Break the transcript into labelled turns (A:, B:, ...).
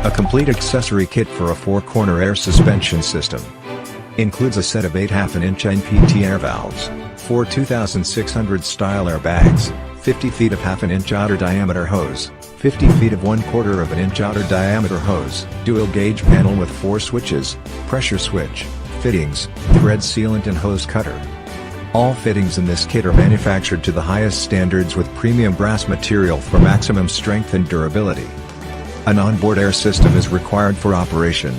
A: A complete accessory kit for a 4-corner air suspension system. Includes a set of 8 1/2-inch NPT air valves, 4 2600 style airbags, 50 feet of 1/2-inch outer diameter hose, 50 feet of 1/4 inch outer diameter hose, dual gauge panel with 4 switches, pressure switch, fittings, thread sealant and hose cutter. All fittings in this kit are manufactured to the highest standards with premium brass material for maximum strength and durability. An onboard air system is required for operation,